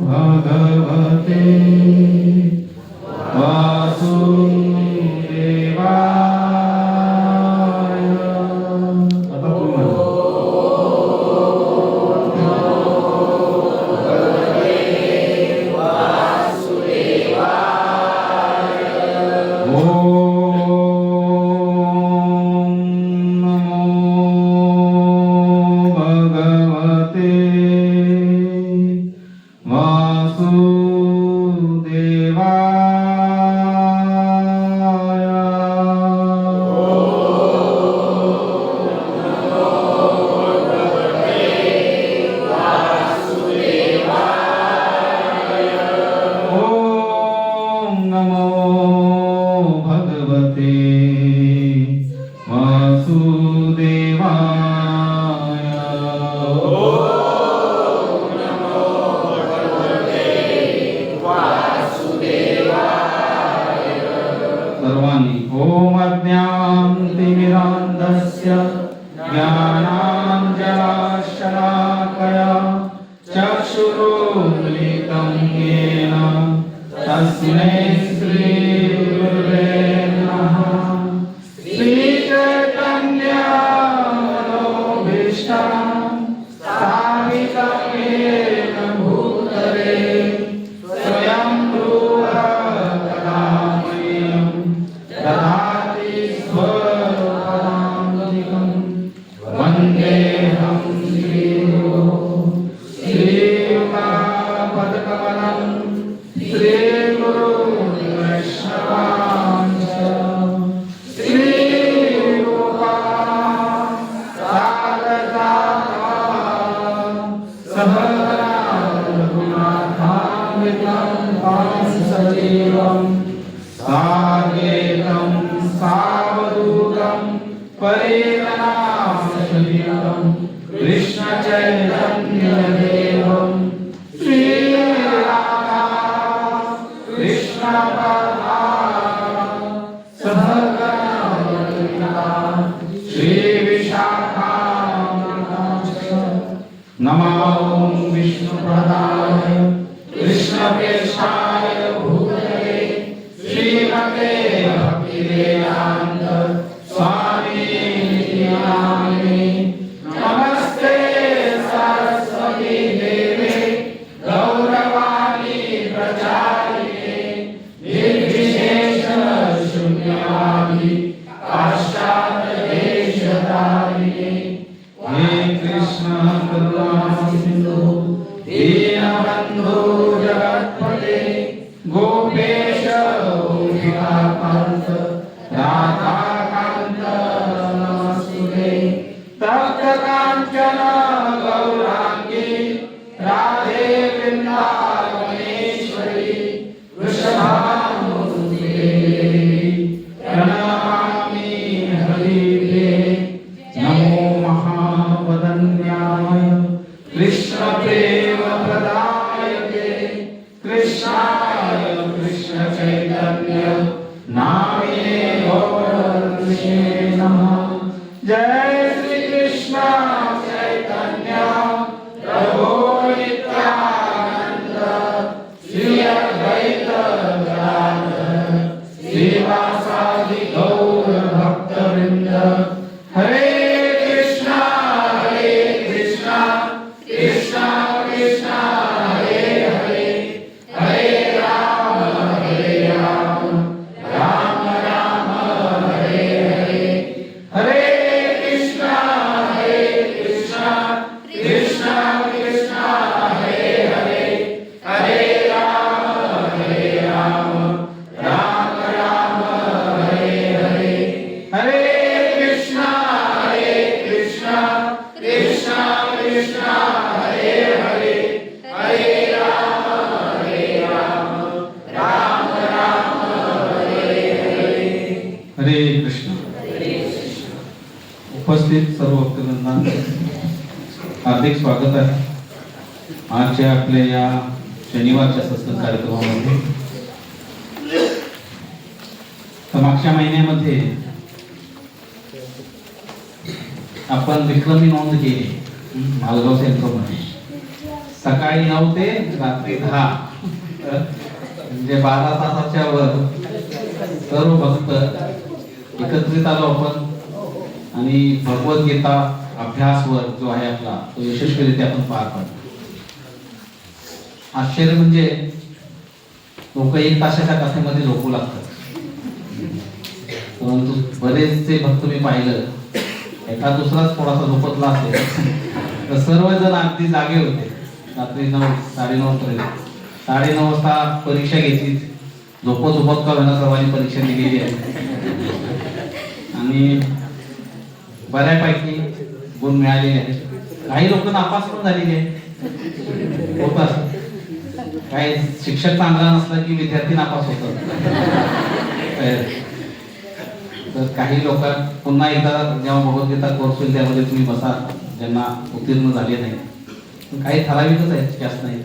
भगवते वासुदेवाय। आता तुम्ही म्हणा. ज्ञानाञ्जनशलाकया चक्षुरुन्मीलितं येन तस्मै श्रीगुरुवे नमः। श्रीचैतन्यमनोभीष्टं स्थापितं येन भूतले स्वयं रूपः कदा मह्यं ददाति स्वपदान्तिकम्। वन्देऽहं श्रीगुरुं श्रीयुतापदकमलं श्रीगुरुं वैष्णवांश्च श्रीरूपां सागरजातं सहगना रघुनाथान्वितं तं सजीवं साद्वैतं सावधूतं परिजनासहितं कृष्ण चैतन्यदेवं श्रीराधा कृष्ण सहगना श्रीविशाखान्वितांश्च। नमो विष्णुपदाय कृष्णप्रेष्ठाय भूतले श्रीमते भक्तिवेदान्त स्वामी नमस्ते सरस्वती देवे गौरवाणी प्रचारिणे निर्विशेष शून्यवादी पाश्चात्यदेशधारिणे। हे कृष्ण करुणा सिंधु दीनबन्धु जगत्पते गोपेश गोपिकाकान्त राधाकान्त नमस्तुते। तप्त काञ्चन गौराङ्गी राधे वृन्दावनेश्वरी वृषभानुसुते प्रणमामि हरिप्रिये। नमो महावदन्याय कृष्णप्रेमप्रदायते कृष्णाय कृष्ण चैतन्य नामिने गौरवृषे नमः। जय श्री कृष्ण चैतन्य प्रभो नित्यानंद श्री अद्वैत गदाधर श्रीवासादि गौर भक्तवृंद। हरे कृष्णा कृष्णा कृष्णा हरे हरे हरे राम राम राम हरे हरे। हरे कृष्णा कृष्णा कृष्णा हरे हरे हरे राम राम राम हरे हरे। हरे कृष्णा कृष्णा कृष्णा हरे हरे हरे राम राम राम हरे हरे। हरे कृष्ण। उपस्थित सर्व भक्तवृंदांना हार्दिक स्वागत आहे आजच्या आपल्या या शनिवारच्या सत्संग कार्यक्रमामध्ये। मागच्या महिन्यामध्ये आपण विक्रमी नोंद केली मालगाव सेंटरमध्ये सकाळी 9 ते रात्री 10 म्हणजे 12 तासाच्या वर सर्व भक्त एकत्रित आलो आपण आणि भगवद्गीता अभ्यासवर जो आहे आपला तो यशस्वीरित्या आपण पार पाडतो. आश्चर्य म्हणजे लोक 1 तासाच्या कथेमध्ये झोपू लागतात, परंतु बरेचसे भक्त मी पाहिलं एका दुसराच थोडासा झोपतला असेल तर सर्वजण अगदी जागे होते रात्री 9 9:30 पर्यंत. 9:30 वाजता परीक्षा घेतली, झोपत का होईना सर्वांनी परीक्षा दिलेली आहे आणि बऱ्यापैकी गुण मिळालेले आहेत. काही लोक नापास पण झालेले आहेत, होत असत. काही शिक्षक चांगला नसला की विद्यार्थी नापास होतात. तर काही लोक पुन्हा एकदा जेव्हा भगवद्गीता कोर्स होईल त्यामध्ये तुम्ही बसा, ज्यांना उत्तीर्ण झाले नाही. काही ठराविकच आहेत, जास्त नाही,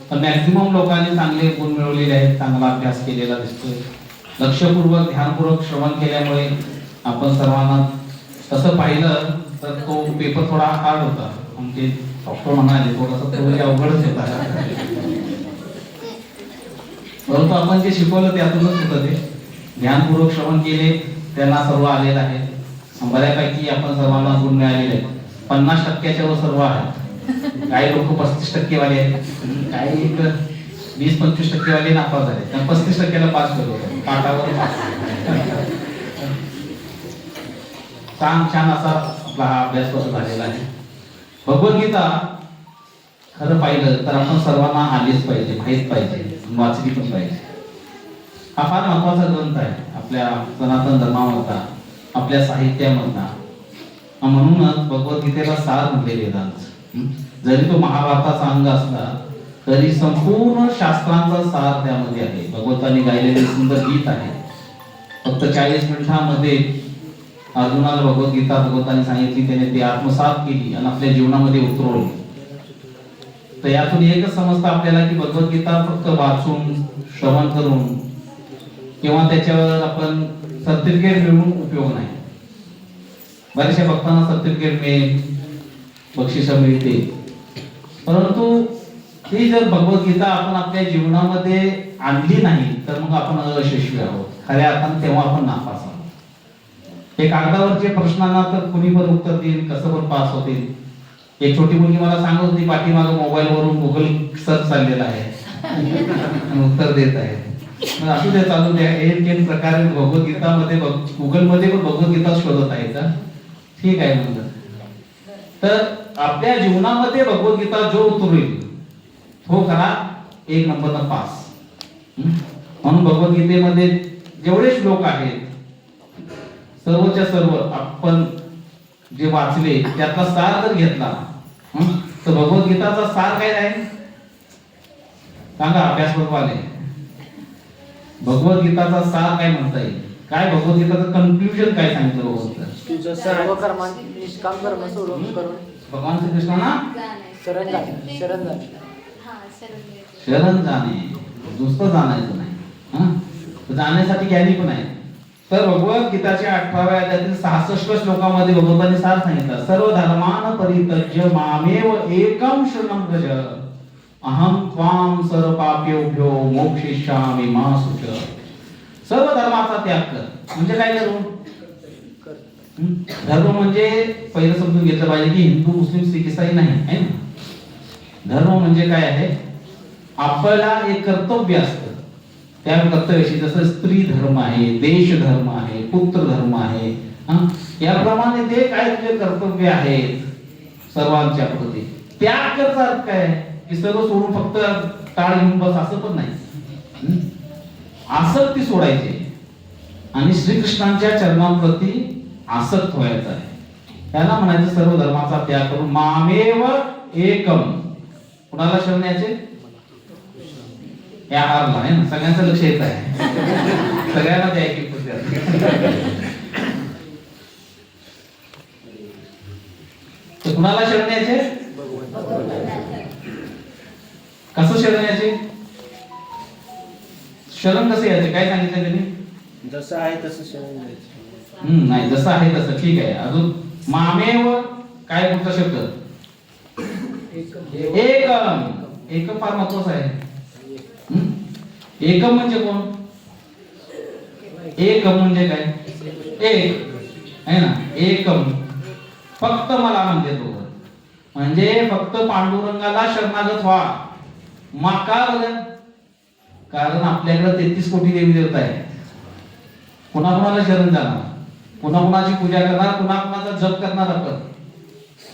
पण मॅक्झिमम लोकांनी चांगले गुण मिळवलेले आहेत, चांगला अभ्यास केलेला दिसतोय. लक्षपूर्वक ध्यानपूर्वक श्रवण केल्यामुळे आपण सर्वांना तसं पाहिलं तर तो पेपर थोडा हार्ड होता. आमचे डॉक्टर म्हणाले थोडासा तो अवघडच होता, परंतु आपण जे शिकवलं त्यातूनच होतं. ते ध्यानपूर्वक श्रवण केले त्यांना सर्व आलेलं आहे. बऱ्यापैकी आपण सर्वांना गुण मिळालेले आहेत. 50% वर सर्व आहेत. काही लोक 35% वाले आहेत, काही 20-25% वाले नापास झाले, तर 35% पास केलो पाठावर. छान असा आपला हा अभ्यास झालेला आहे. भगवद्गीता खरं पाहिलं तर आपण सर्वांना आलीच पाहिजे, माहीत पाहिजे, वाचली पण पाहिजे. हा फार महत्वाचा ग्रंथ आहे आपल्या सनातन धर्मामधला, आपल्या साहित्यामधला. म्हणूनच भगवद्गीतेला सार म्हटले वेदांत. जरी तो महाभारताचा अंग असला तरी संपूर्ण शास्त्रांचा सार त्यामध्ये आहे. भगवंतांनी गायलेले सुंदर गीत आहे. फक्त 40 मिनिटांमध्ये अर्जुनाला भगवद्गीता भगवंतांनी सांगितली, त्याने ती आत्मसात केली आणि आपल्या जीवनामध्ये उतरवली. तर यातून एकच समजतं आपल्याला की भगवद्गीता फक्त वाचून श्रवण करून किंवा त्याच्यावर आपण सर्टिफिकेट मिळवून उपयोग नाही. बऱ्याचशा भक्तांना सर्टिफिकेट मिळेल, बक्षीस मिळते, परंतु ही जर भगवद्गीता आपण आपल्या जीवनामध्ये आणली नाही तर मग आपण अयशस्वी आहोत. खऱ्या अर्थाने तेव्हा आपण नापास आहोत. हे कागदावरचे प्रश्नांना तर कुणी पण उत्तर देईल, कसं पण पास होतील. एक छोटी मुलगी मला सांगत होती, पाठीमागं मोबाईल वरून गुगल सर्च चाललेला आहे उत्तर देत आहे. मग असू द्या, चालू द्या. एक प्रकारे भगवद्गीतामध्ये गुगल मध्ये पण भगवद्गीता शोधत आहे का, ठीक आहे म्हणलं. तर आपल्या जीवनामध्ये भगवद्गीता जो उतरेल तो खरा 1 नंबरनं पास. म्हणून भगवद्गीतेमध्ये जेवढे श्लोक आहेत सर्वच्या सर्व आपण जे वाचले त्यातला सार जर घेतला तर भगवद्गीताचा सार काय आहे सांगा अभ्यासवाले. भगवद्गीताचा सार काय म्हणता येईल, काय भगवद्गीताचं कन्क्लुजन काय सांगितलं भगवंत? सर्व कर्मांची निष्काम कर्म सोडून करून भगवान श्रीकृष्णांना शरण जाणे, नुसतं जाणायचं नाही, जाण्यासाठी ज्ञानी पण आहे. तर भगवद्गीताच्या 18व्या अध्यायातील 66 श्लोकामध्ये भगवंतांनी सार सांगितला. सर्व धर्मान परित्यज्य मामेव एकम शरणं व्रज अहम त्वां सर्व पापेभ्यो मोक्षयिष्यामि मा शुच. सर्व धर्माचा त्याग कर. म्हणजे काय करू? धर्म म्हणजे पहिलं समजून घेतलं पाहिजे की हिंदू मुस्लिम सिख इसाई नाही आहे ना. धर्म म्हणजे काय आहे, आपल्याला एक कर्तव्य असतं. त्या कर्तव्याशी जसं स्त्री धर्म आहे, देश धर्म आहे, पुत्र धर्म आहे, याप्रमाणे ते काय तुझे कर्तव्य आहेत सर्वांच्या प्रती. त्याग करता अर्थ काय की सर्व सोडून फक्त टाळ घेऊन बस असं पण नाही. आसक्ती सोडायची आणि श्रीकृष्णांच्या चरणांप्रती आसक्त व्हायचं आहे. त्याला म्हणायचं सर्व धर्माचा त्याग करून मामेव एकम. कुणाला शरण यायचे? या हारला आहे ना, सगळ्यांचं लक्ष येत आहे, सगळ्यांना द्यायची कुणाला शरण यायचे? कसं शरण यायचे? शरण कसं यायचे काय सांगितलं त्यांनी? जसं आहे तसं शरण द्यायचं. नाही, जसं आहे तसं ठीक आहे. अजून मामेव काय पुढचा शब्द? एकम. एकम फार महत्वाचं आहे. हं? एकम म्हणजे कोण? एकम म्हणजे काय? एक आहे ना. एकम फक्त मला म्हणते तो, म्हणजे फक्त पांडुरंगाला शरणागत व्हा. माका बरं, कारण आपल्याकडे 33 कोटी देवी देवता आहेत. कुणाकुणाला शरण जाणार, कुणाकुणाची पूजा करणार, कुणाकुणाचा जप करणार आपण,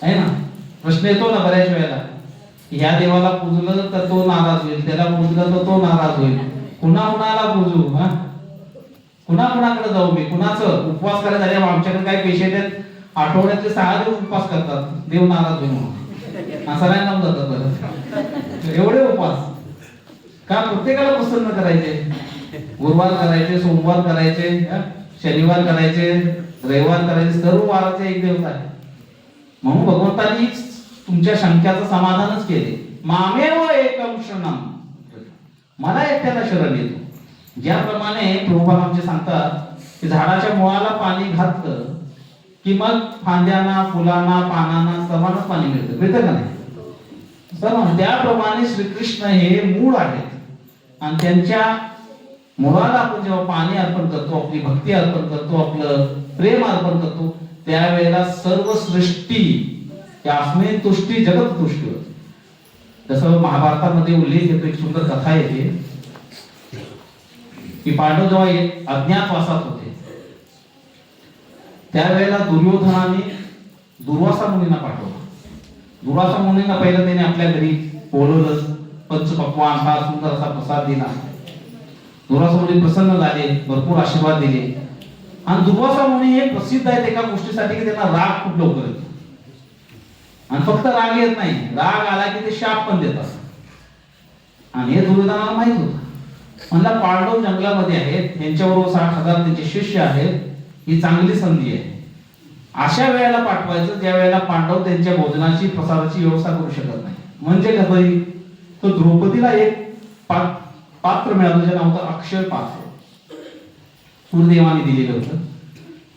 आहे ना. प्रश्न येतो ना बऱ्याच वेळेला, ह्या देवाला पूजलं तर तो नाराज होईल, त्याला पूजलं तर तो नाराज होईल, कुणाकुणाला पूजू, हा कुणाकुणाकडे जाऊ मी, कुणाचं उपवास करायला झाले. आमच्याकडे काही पेशंट आहेत आठवड्यातले 6 दिवस उपवास करतात, देव नाराज होईल म्हणून. असं नाही नाम जातात बरं, एवढे उपवास का? प्रत्येकाला प्रसन्न करायचे. गुरुवार करायचे, सोमवार करायचे, शनिवार करायचे, रविवार करायचे, सर्व वाराचे एक देवता आहे. म्हणून भगवंतांनी तुमच्या शंक्याचं समाधानच केले. मामेव एकम शरणम, मला एकट्याला शरण येतो. ज्याप्रमाणे प्रभुपाद आमचे सांगतात की झाडाच्या मुळाला पाणी घातलं की मग फांद्यांना, फुलांना, पानांना सर्वांनाच पाणी मिळतं का नाही? सर्व त्याप्रमाणे श्रीकृष्ण हे मूळ आहेत आणि त्यांच्या मुळाला आपण जेव्हा पाणी अर्पण करतो, आपली भक्ती अर्पण करतो, आपलं प्रेम अर्पण करतो, त्यावेळेला सर्व सृष्टी यास्मिन तुष्टी जगत तुष्टी होते. जसं महाभारतामध्ये उल्लेख येतो, एक सुंदर कथा येते की पांडव जेव्हा अज्ञातवासात होते त्यावेळेला दुर्योधनाने दुर्वासा मुनींना पाठवलं. दुर्वासा मुनींना पहिलं त्याने आपल्या घरी बोलवलं, पंचपक्वान हा सुंदर असा प्रसाद दिला. दुर्वासा मुनी प्रसन्न झाले, भरपूर आशीर्वाद दिले. आणि दुर्वासा मुनी हे प्रसिद्ध आहेत एका गोष्टीसाठी की त्यांना राग खूप लवकर येतो. आणि फक्त राग येत नाही, राग आला की ते शाप पण देतात. आणि हे दुर्योधनाला माहित होतं. म्हणला पांडव जंगलामध्ये आहेत, यांच्याबरोबर 60,000 त्यांचे शिष्य आहेत, ही चांगली संधी आहे. अशा वेळेला पाठवायचं ज्या वेळेला पांडव त्यांच्या भोजनाची, प्रसादाची व्यवस्था करू शकत नाही. म्हणजे कसं, तो द्रौपदीला एक पात्र मिळालं, ज्याचं नाव होतं अक्षय पात्र, सूर्यदेवाने दिलेलं होतं.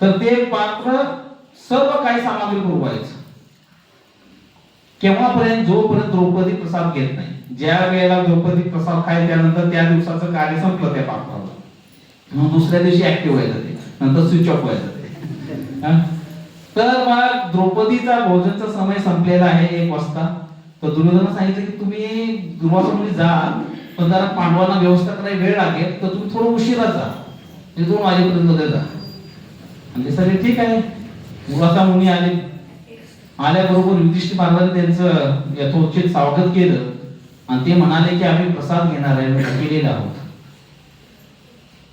तर ते पात्र सर्व काही सामग्री पुरवायचं केव्हापर्यंत, जोपर्यंत द्रौपदी प्रसाद घेत नाही. ज्या वेळेला द्रौपदी प्रसाद खाय त्यानंतर त्या दिवसाचं कार्य संपलं त्या पात्राला. मग दुसऱ्या दिवशी ऍक्टिव्ह व्हायचं ते, नंतर स्विच ऑफ व्हायचं ते. तर मग द्रौपदीचा भोजनचा समय संपलेला आहे 1 वाजता. तर दुर्योधनाने सांगितलं की तुम्ही दुर्वासा मुनी जा, पण जरा पांडवांना व्यवस्था करायला वेळ लागेल, तर तुम्ही थोडं उशिरा जा, 2 वाजेपर्यंत जा. आणि ते सगळे ठीक आहे. दुर्वासा मुनी आले. आल्याबरोबर युधिष्ठिर महाराजांनी त्यांचं यथोचित स्वागत केलं आणि ते म्हणाले की आम्ही प्रसाद घेणार आहे, केलेले आहोत.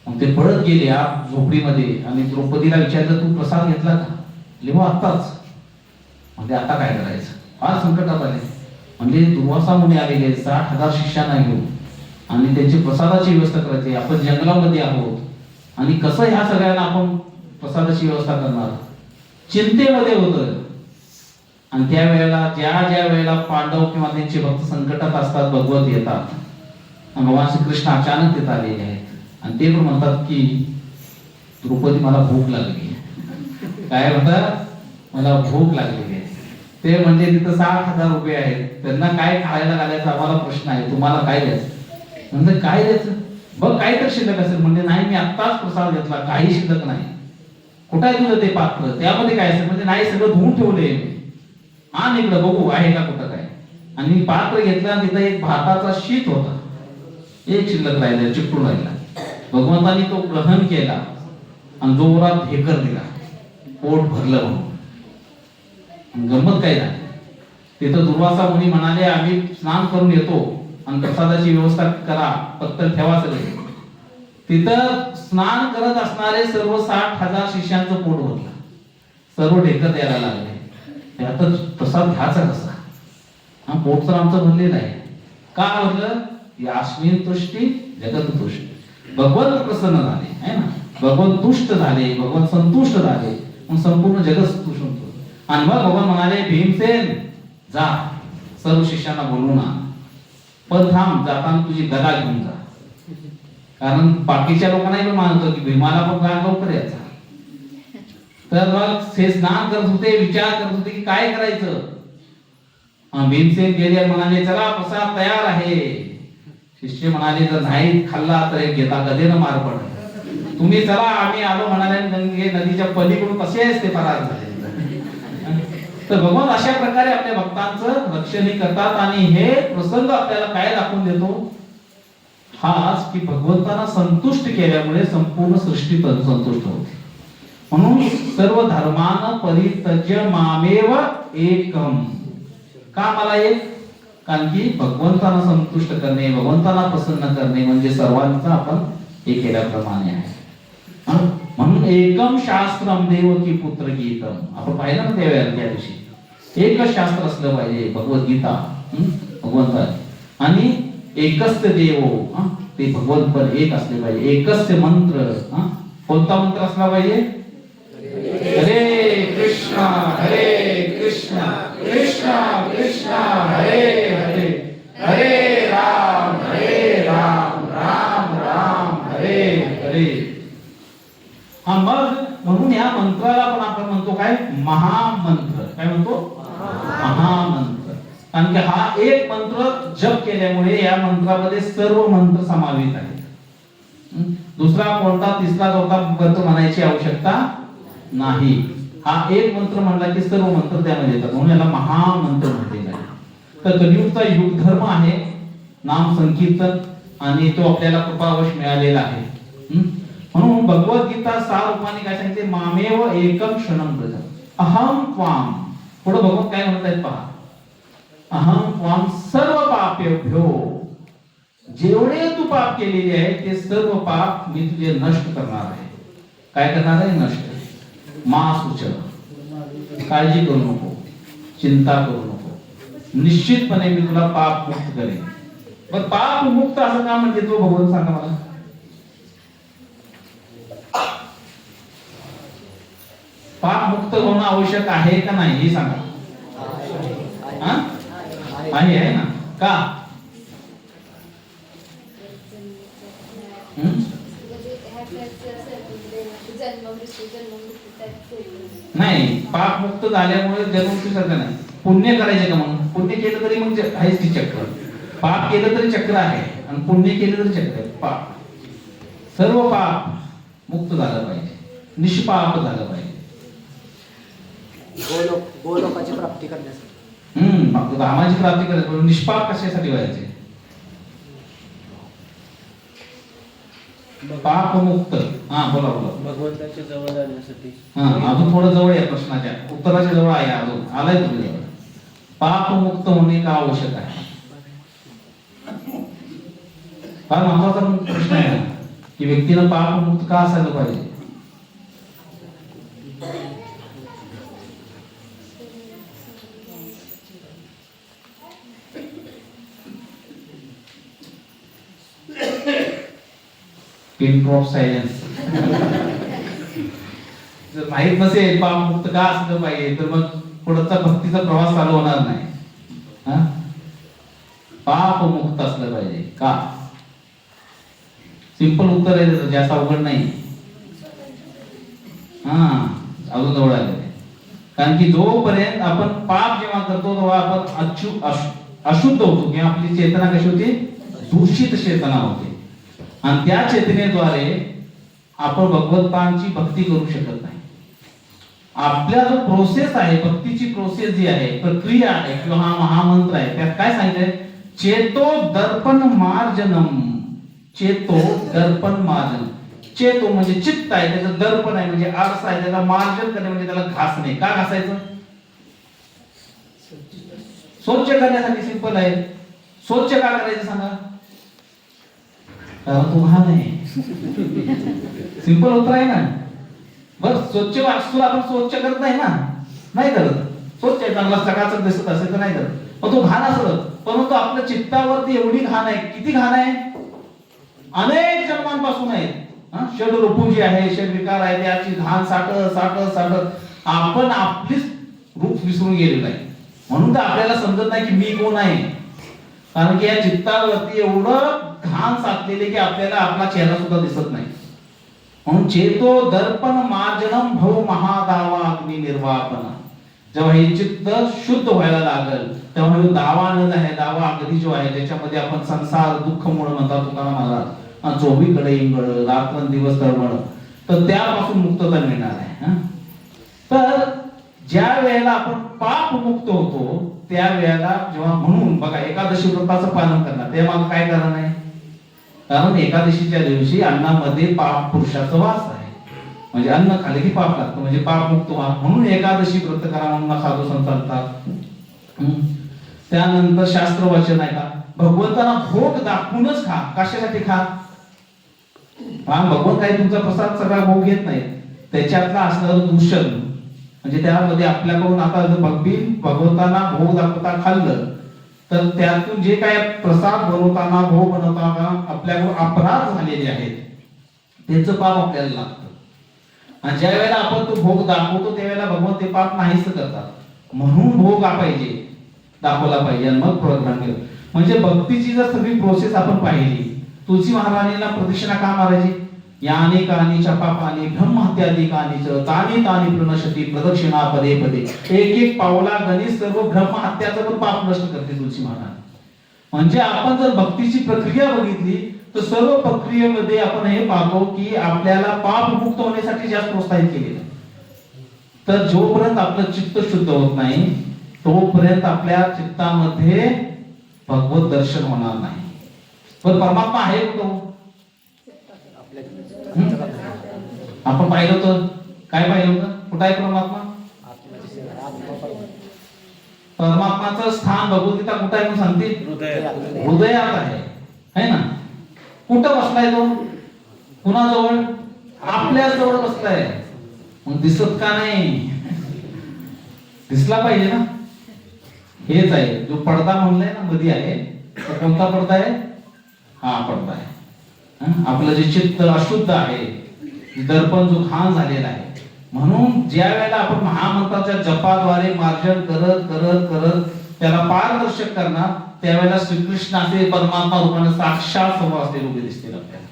मग ते पळत गेले झोपडीमध्ये आणि द्रौपदीला विचारलं तू प्रसाद घेतला का? लिहो आत्ताच. म्हणजे आता काय करायचं, फार संकटात आले. म्हणजे दुर्वासा मुनी आलेले 60,000 शिष्यांना घेऊन आणि त्यांची प्रसादाची व्यवस्था करायची. आपण जंगलामध्ये आहोत आणि कसं ह्या सगळ्यांना आपण प्रसादाची व्यवस्था करणार, चिंतेमध्ये होतं. आणि त्या वेळेला ज्या वेळेला पांडव किंवा त्यांचे भक्त संकटात असतात, भगवत येतात आणि भगवान श्रीकृष्ण अचानक तिथे आलेले आहेत. आणि ते पण म्हणतात की द्रौपदी मला भूक लागली. काय म्हणतात, मला भूक लागलेली आहे. ते म्हणजे तिथं 60,000 रुपये आहेत, त्यांना काय खायला घालायचं आम्हाला प्रश्न आहे, तुम्हाला काय द्यायचं? म्हणजे काय द्यायचं, बघ काय तर शिल्लक असेल. म्हणजे नाही, मी आत्ताच प्रसाद घेतला, काही शिल्लक नाही. कुठं आहे तुझं ते पात्र, त्यामध्ये काय असेल? म्हणजे नाही, सगळं धुवून ठेवलंय मी, आण इकडं बघू आहे का कुठं काय. आणि मी पात्र घेतलं आणि तिथं एक भाताचा शीत होता, एक शिल्लक राहिला, चिकटून राहिला. भगवंतानी तो ग्रहण केला आणि जोरात ढेकर दिला, पोट भरलं म्हणून. गंमत काय झाली, तिथं दुर्वासा मुनी म्हणाले आम्ही स्नान करून येतो आणि प्रसादाची व्यवस्था करा, फक्त ठेवा सगळे. तिथं स्नान करत असणारे सर्व 60,000 शिष्यांचं पोट भरलं, सर्व ढेकर द्यायला लागले. आता प्रसाद घ्यायचा कसा, हा पोट तर आमचं भरलेलं आहे. का भरलं? यास्मिन तुष्टी जगत तुष्टी. भगवंत प्रसन्न झाले आहे ना, भगवंत तुष्ट झाले, भगवंत संतुष्ट झाले, मग संपूर्ण जगत संतुष्ट होतो. आणि मग भगवान म्हणाले भीमसेन जा, सर्व शिष्यांना बोलवून आण, पण थांब, जाताना तुझी गदा घेऊन जा. कारण बाकीच्या लोकांनाही पण मानतो की भीमाला पण राग लवकर यायचा. तर मग हे स्नान करत होते, विचार करत होते की काय करायचं. भीमसेन गेले म्हणाले चला प्रसाद तयार आहे. शिष्य म्हणाले जर नाही खाल्ला तर एक घेता गदेनं मार पड. तुम्ही चला आम्ही आलो म्हणाले. गंगे नदीच्या पलीकडून कसे असते फरार झाले. तर भगवान अशा प्रकारे आपल्या भक्तांचं रक्षणही करतात. आणि हे प्रसंग आपल्याला काय दाखवून देतो, हाच की भगवंतांना संतुष्ट केल्यामुळे संपूर्ण सृष्टी संतुष्ट होते. म्हणून सर्व धर्मान परित्यज्य मामेव एकम. का मला एक? कारण की भगवंतांना संतुष्ट करणे, भगवंतांना प्रसन्न करणे म्हणजे सर्वांचं आपण हे केल्याप्रमाणे आहे. म्हणून एकम शास्त्रम देवकी पुत्र गीतम. आपण पाहिलं ना त्या दिवशी एकच शास्त्र असलं पाहिजे, भगवद्गीता भगवंता. आणि एकच देव ते भगवंत पण एक असले पाहिजे. एकच मंत्र. कोणता मंत्र असला पाहिजे? हरे कृष्णा कृष्णा कृष्णा हरे हरे हरे राम राम राम हरे हरे. मग म्हणून या मंत्राला पण आपण म्हणतो काय? महामंत्र. काय म्हणतो? महामंत्र. कारण की हा एक मंत्र जप केल्यामुळे या मंत्रामध्ये सर्व मंत्र समावित आहेत. दुसरा कोणता तिसरा चौथा मंत्र म्हणायची आवश्यकता नाही. हा एक मंत्र म्हणला की सर्व मंत्र त्यामध्ये येतात. म्हणून याला महामंत्र म्हटले जाते. तर कलियुगचा युग धर्म आहे नाम संकीर्तन. आणि तो आपल्याला कृपावश मिळालेला आहे. म्हणून भगवद्गीता 6 रूपाने काय सांगितले? मामेव एकम क्षणम ब्रज अहम त्वाम. पुढे भगवान काय म्हणत आहेत पहा. अहम त्वाम सर्व पापेभ्यो. जेवढे तू पाप केलेले आहे ते सर्व पाप मी तुझे नष्ट करणार आहे. काय करणार आहे? नष्ट. मा सुच. काळजी करू नको, चिंता करू नको, निश्चितपणे मी तुला पाप मुक्त करेन. मग पाप मुक्त असं का म्हणजे तो भगवान सांगा मला. पाप मुक्त होणं आवश्यक आहे का नाही हे सांगा. आहे ना? का? नाही, पाप मुक्त झाल्यामुळे जन्ममृत्यू सारखं नाही. पुण्य करायचे का? म्हणून पुण्य केलं तरी मग आहेच ती चक्र. पाप केलं तरी चक्र आहे आणि पुण्य केलं तरी चक्र आहे. पाप सर्व पाप मुक्त झालं पाहिजे, निष्पाप झालं पाहिजे. गोलोकाची प्राप्ती करण्यासाठी. धामाची प्राप्ती करायची. निष्पाप कशासाठी व्हायचे? पाप मुक्त. बोला बोला. भगवंताच्या जवळ जाण्यासाठी. अजून थोडं जवळ आहे प्रश्नाच्या उत्तराच्या जवळ आहे. अजून आलाय तुम्ही जवळ. पाप मुक्त होणे का आवश्यक आहे? फार महत्वाचा प्रश्न आहे की व्यक्तीनं पाप मुक्त का असायला पाहिजे. Pin drop silence. जर माहित नसेल पाप मुक्त का असलं पाहिजे तर मग पुढचा भक्तीचा प्रवास चालू होणार नाही. पाप मुक्त असलं पाहिजे का? सिंपल उत्तर आहे, जास्त अवघड नाही. अजून जवळ आले. कारण की जोपर्यंत आपण पाप जेव्हा करतो तेव्हा आपण अशुद्ध होतो किंवा आपली चेतना कशी होते? दूषित चेतना होते. आणि त्या चेतनेद्वारे आपण भगवंतांची भक्ती करू शकत नाही. आपला जो प्रोसेस आहे, भक्तीची प्रोसेस जी आहे, प्रक्रिया आहे किंवा हा महामंत्र आहे, त्यात काय सांगितलंय? चेतो दर्पण मार्जनम. चेतो दर्पण मार्जन. चेतो म्हणजे चित्त आहे, त्याचं दर्पण आहे म्हणजे आरसा आहे, त्याला मार्जन करणे म्हणजे त्याला घासणे. का घासायचं? स्वच्छ करण्यासाठी. सिंपल आहे. स्वच्छ का करायचं सांगा? कारण तो घाण आहे. सिंपल उत्तर आहे ना. बरं, स्वच्छ वास्तूला आपण स्वच्छ करत नाही ना, नाही करत. स्वच्छ आहे, चांगला सकाळचं दिसत असेल तर नाही करत. मग तो घाण असलं, परंतु आपल्या चित्तावरती एवढी घाण आहे. किती घाण आहे? अनेक जन्मांपासून आहे. षड रूपू जी आहे, षड विकार आहे, त्याची घाण साठत साठत साठत आपण आपलीच रूप विसरून गेलेलं आहे. म्हणून तर आपल्याला समजत नाही की मी कोण आहे. कारण की या चित्तावरती एवढं घाण साचलेले की आपल्याला आपला चेहरा सुद्धा दिसत नाही. म्हणून चेतो दर्पण मार्जनम भव महादावा अग्नि निर्वापन. जेव्हा हे चित्त शुद्ध व्हायला लागल तेव्हा हे दावा न आहे, दावा अगदी जो आहे त्याच्यामध्ये आपण संसार दुःख मूळ म्हणतात तुकाराम महाराज, चोहीकडे इंगळ रात्रंदिवस तळमळ, तर त्यापासून मुक्तता मिळणार आहे. तर ज्या वेळेला आपण पाप मुक्त होतो त्या वेळेला जेव्हा, म्हणून बघा एकादशी व्रताचं पालन करणार ते मग काय कारण आहे, कारण एकादशीच्या दिवशी अन्नामध्ये पाप पुरुषाचा वास आहे, म्हणजे अन्न खाली की पाप लागतं, म्हणजे पाप मुक्त व्हा म्हणून एकादशी व्रत करा म्हणून साधू संत सांगतात. त्यानंतर शास्त्र वचन आहे का, भगवंताला भोग दाखवूनच खा. कशासाठी खा, भगवंत काही तुमचा प्रसाद सगळा भोग घेत नाही, त्याच्यातला असणारं दूषण म्हणजे त्यामध्ये आपल्याकडून आता जर भगवंतांना भोग दाखवता खाल्लं तर त्यातून जे काय प्रसाद बनवताना भोग बनवताना आपल्याकडून अपराध झालेले आहेत त्याचं पाप आपल्याला लागतं. आणि ज्या वेळेला आपण तो भोग दाखवतो त्यावेळेला भगवंत ते पाप नाहीच करतात, म्हणून भोग पाहिजे दाखवला पाहिजे आणि मग प्रग्रहण केलं. म्हणजे भक्तीची जर सगळी प्रोसेस आपण पाहिली, तुळशी महाराणीला प्रदक्षिणा का मारायची, याने कानीच्या पापाने ब्रह्महत्यादी कानीच तानी तानी प्रणशती प्रदक्षिणा पदे पदे, एक एक पावला गणित सर्व ब्रह्महत्याचं पण पाप नष्ट करते तुळशी महाराणी. म्हणजे आपण जर भक्तीची प्रक्रिया बघितली तर सर्व प्रक्रियेमध्ये आपण हे पाहतो की आपल्याला पाप मुक्त होण्यासाठी जास्त प्रोत्साहित केलेलं. तर जोपर्यंत आपलं चित्त शुद्ध होत नाही तोपर्यंत आपल्या चित्तामध्ये भगवत दर्शन होणार नाही. पण परमात्मा आहे कुठं, आपण पाहिलं होतं, काय पाहिलं होतं, कुठं आहे परमात्मा, परमात्माचं स्थान भगवद्गीता कुठं आहे म्हणून सांगते, हृदयात आहे ना. कुठं बसलाय तो, कुणाजवळ, आपल्या जवळ बसलाय. मग दिसत का नाही, दिसला पाहिजे ना. हेच आहे जो पडदा म्हणलाय ना मध्ये आहे, तो कोणता पडदा आहे, हा पडदा आहे. आपलं जे चित्त अशुद्ध आहे, दर्पण जो घाण झालेला आहे, म्हणून ज्या वेळेला आपण महामंत्राच्या जपाद्वारे मार्जन करत करत करत त्याला पारदर्शक करणार त्यावेळेला श्रीकृष्ण असे परमात्मा रूपाने साक्षात समोर असलेले उभे दिसतील आपल्याला.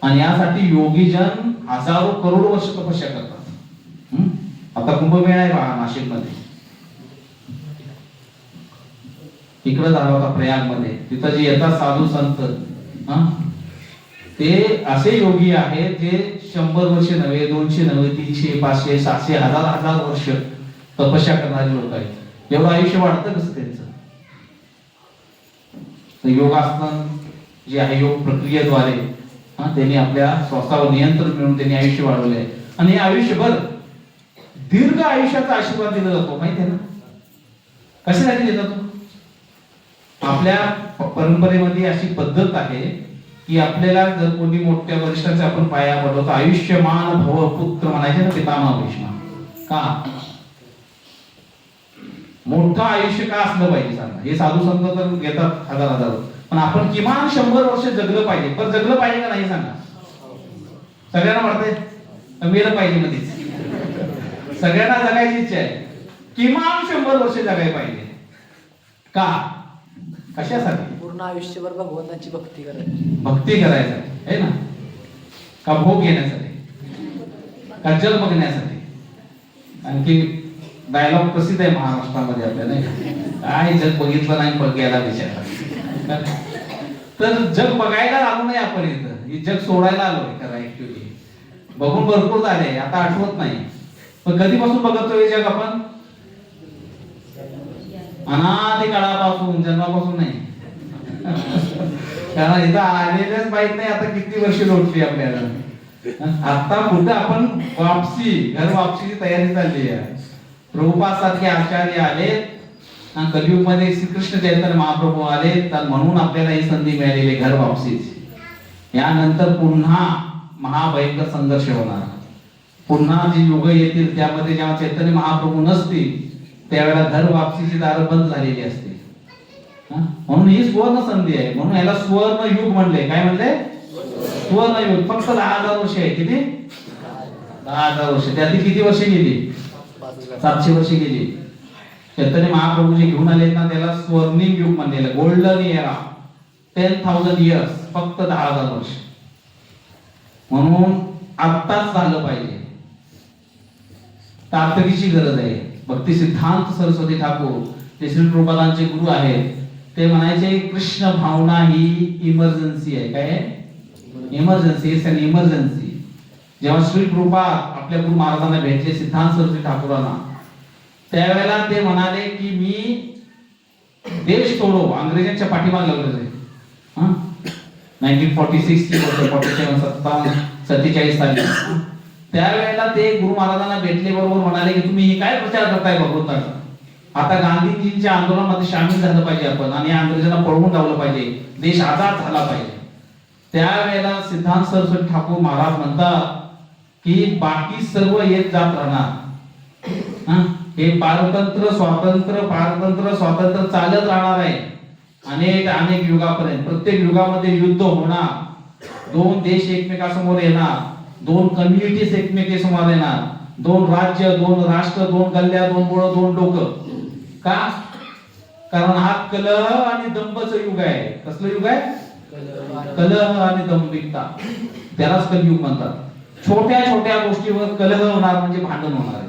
आणि यासाठी योगीजन हजारो करोड वर्ष तपस्या करतात. आता कुंभमेळा आहे पहा नाशिक मध्ये, इकडे झाला होता प्रयाग मध्ये, तिथं जे येतात साधू संत ते असे योगी आहेत जे 100 वर्ष नव्हे, 200 नव्हे, 300, 500, 700, हजार वर्ष तपस्या करणारे लोक आहेत. एवढं आयुष्य वाढतं कसं त्यांचं. योगासन जे आहे योग प्रक्रियेद्वारे त्यांनी आपल्या श्वासावर नियंत्रण मिळवून त्यांनी आयुष्य वाढवले आहे. आणि हे आयुष्यभर दीर्घ आयुष्याचा आशीर्वाद दिला जातो माहिती आहे ना. कशासाठी देतात, आपल्या परंपरेमध्ये अशी पद्धत आहे की आपल्याला जर कोणी मोठ्या वरिष्ठांचे आपण पाया पडलो तर आयुष्यमान भव पुत्र म्हणायचे ना, पितामह भीष्म. का मोठं आयुष्य का असलं पाहिजे सांगा. हे साधू संत तर घेतात हजार, पण आपण किमान 100 वर्ष जगलं पाहिजे. पण जगलं पाहिजे का नाही सांगा, सगळ्यांना वाटतंय मेलं पाहिजे मध्येच. सगळ्यांना जगायची इच्छा आहे, किमान 100 वर्ष जगायला पाहिजे. का, कशासाठी, पूर्ण आयुष्यभर भगवंताची भक्ती करायची, भक्ती करायसाठी आहे ना, का भोग घेण्यासाठी, का जग बघण्यासाठी. आणखी डायलॉग प्रसिद्ध आहे महाराष्ट्रामध्ये आपल्या, नाही काय जग बघितलं नाही पण गेला बिचारा. तर जग बघायला आलो नाही आपण इथं, हे जग सोडायला आलोय खरं ऍक्च्युअली. बघून भरपूर झाले, आता आठवत नाही. पण कधीपासून बघतोय जग आपण, अनादी काळापासून, जन्मापासून नाही. कारण इथं आलेल्याच माहित नाही आता किती वर्ष लोटली आपल्याला. आता कुठं आपण वापसी, घर वापसीची तयारी चालली आहे. प्रभुपाद सारखे आचार्य आले, कलियुग मध्ये श्रीकृष्ण चैतन्य महाप्रभू आले, तर म्हणून आपल्याला ही संधी मिळालेली घर वापसीची. यानंतर पुन्हा महाभयंकर संघर्ष होणार. पुन्हा जी युग येतील त्यामध्ये जेव्हा चैतन्य महाप्रभू नसतील त्यावेळेला घर वापसीची दारं बंद झालेली असते. म्हणून ही सुवर्ण संधी आहे. म्हणून याला सुवर्ण युग म्हणले. काय म्हणले, सुवर्ण युग. फक्त 10,000 वर्ष आहे. किती, 10,000 वर्ष. त्यातली किती वर्ष गेली, 700 वर्ष गेली. चैतन्य महाप्रभू जे घेऊन आले ना त्याला स्वर्णिम युग म्हणलेलं, गोल्डन एरा, 10,000 इयर्स, फक्त 10,000 वर्ष. म्हणून आत्ताच झालं पाहिजे, तातडीची गरज आहे. भक्ती सिद्धांत सरस्वती ठाकूर ते श्री प्रभुपादांचे गुरु आहेत, ते म्हणायचे कृष्ण भावना ही इमर्जन्सी आहे. काय इमर्जन्सी? It's an emergency. जेव्हा श्री प्रभुपाद आपल्या गुरु महाराजांना भेटले सिद्धांत सरस्वती ठाकूरांना, त्यावेळेला ते म्हणाले की मी देश सोडो, अंग्रेजांच्या पाठीमागे लागले. 1946 ची गोष्ट, 47 47 साली त्यावेळेला ते गुरु महाराजांना भेटले, बरोबर म्हणाले की तुम्ही हे काय प्रचार करताय भगवंताचा? आता गांधीजींच्या आंदोलनामध्ये सामील झालं पाहिजे आपण आणि अंग्रेजांना पळवून लावलं पाहिजे, देश आजाद झाला पाहिजे. त्यावेळेला सिद्धांत सरस्वती ठाकूर महाराज म्हणतात की बाकी सर्व येत जात राहणार, हे पारतंत्र स्वातंत्र्य चालत राहणार आहे अनेक अनेक युगापर्यंत. प्रत्येक युगामध्ये युद्ध होणार, दोन देश एकमेकासमोर येणार, दोन कम्युनिटीज एकमेकांसमोर येणार, दोन राज्य, दोन राष्ट्र, दोन गल्ल्या, दोन मुळं, दोन लोक. का? कारण हा कलह आणि दंभचं युग आहे. कसलं युग आहे? कलह आणि दंभिकता, त्यालाच कलियुग म्हणतात. छोट्या छोट्या गोष्टीवर कलह होणार म्हणजे भांडण होणार आहे,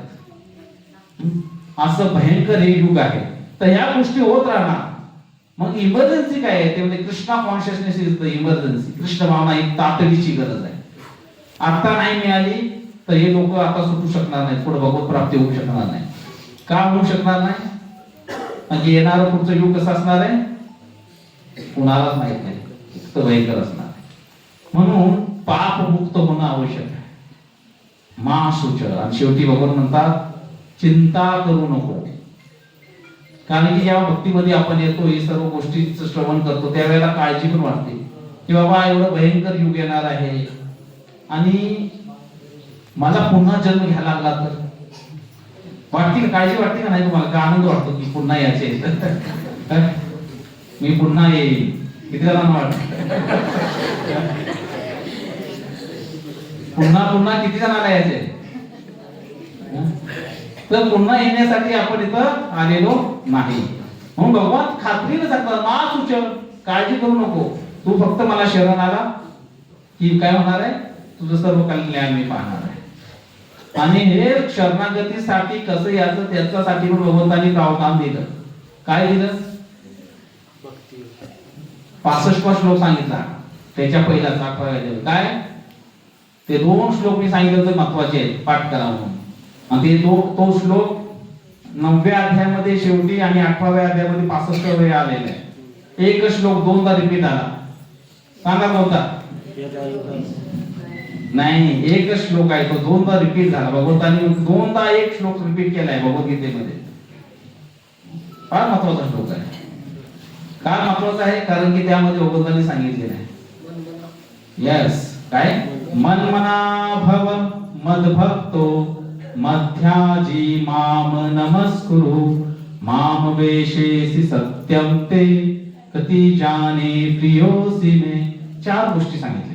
असं भयंकर हे युग आहे. तर ह्या गोष्टी होत राहणार. मग इमर्जन्सी काय आहे? ते म्हणजे Krishna consciousness is the emergency. Krishna भावना ही तातडीची गरज आहे. आता नाही मिळाली तर हे लोक आता सुटू शकणार नाही, पुढे भगवत प्राप्ती होऊ शकणार नाही. का होऊ शकणार नाही? म्हणजे येणारं पुढचं युग कसं असणार आहे कुणालाच माहित नाही, इतकं भयंकर असणार आहे. म्हणून पाप मुक्त होणं आवश्यक आहे. मा शुच. आणि शेवटी भगवान म्हणतात चिंता करू नको. कारण की जेव्हा भक्तीमध्ये आपण येतो, ही सर्व गोष्टीचं श्रवण करतो, त्यावेळेला काळजी पण वाटते की बाबा एवढं भयंकर युग येणार आहे आणि मला पुन्हा जन्म घ्यायला लागला तर. वाटते का? काळजी वाटते का नाही तुम्हाला? का आनंद वाटतो की पुन्हा यायचे, मी पुन्हा येईल? किती जणांना वाटत? पुन्हा किती जणांना यायचे? तर पुन्हा येण्यासाठी आपण इथं आलेलो नाही. म्हणून भगवान खात्रीने सांगतात मा सुच, काळजी करू नको, तू फक्त मला शरण आला की काय होणार आहे, तुझं सर्व कल्याण मी पाहणार आहे. आणि हे शरणागतीसाठी कसं याचं त्याच्यासाठी पण भगवंतांनी प्रावधान दिलं. काय दिलं? 65 श्लोक सांगितला. त्याच्या पहिला 8व्या काय ते 2 श्लोक मी सांगितलं तर महत्वाचे आहेत, पाठ करा म्हणून. आणि ते तो श्लोक 9व्या अध्यायामध्ये शेवटी आणि 8व्या अध्यायामध्ये 65 वेळा आलेला आहे. एक श्लोक 2दा रिपीट आला. सांगा कोणता? नाही, एक श्लोक आहे तो 2दा रिपीट झाला. भगवंतांनी 2दा एक श्लोक रिपीट केलाय भगवद्गीतेमध्ये. फार महत्वाचा श्लोक आहे. का महत्वाचा आहे? कारण की त्यामध्ये भगवंतांनी सांगितलेलं आहे यस काय मनमना भव मद्भक्तो मध्याजी माम नमस्कुरु माम वेशेसि सत्यम ते कति जाने प्रियोसी मे. 4 गोष्टी सांगितल्या.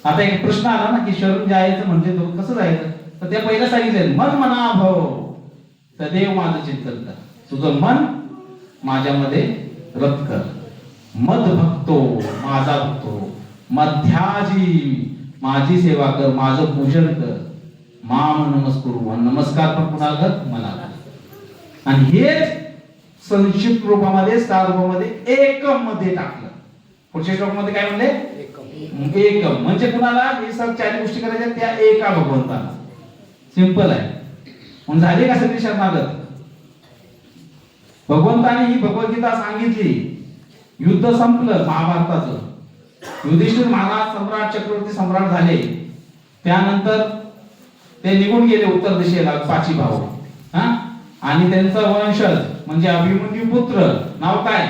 आता एक प्रश्न आला ना की शरण जायचं म्हणजे तो कसं जायचं? तर त्या पहिलं सांगितलं मन मना भव, सदैव माझं चिंतन कर, तुझं मन माझ्यामध्ये रत कर. मद भक्तो, माझा भक्तो, मध्याजी, माझी सेवा कर, माझं पूजन कर, माम नमस्कुरु, नमस्कार पण कुणाला कर? मला कर. आणि हे संक्षिप्त रूपामध्ये सार रूपामध्ये एकम मध्ये टाकलं. पुढच्या श्लोकामध्ये काय म्हणले? एकम म्हणजे कुणाला? हे सर्व 4 गोष्टी करायच्या त्या एका भगवंताला. सिंपल आहे. म्हणून झाली का सगळी शरणागत? भगवंताने ही भगवद्गीता सांगितली, युद्ध संपलं महाभारताचं, युधिष्ठिर महाराज सम्राट चक्रवर्ती सम्राट झाले, त्यानंतर ते निघून गेले उत्तर दिशेला 5 भाऊ. आणि त्यांचा वंशज म्हणजे अभिमन्यू पुत्र नाव काय?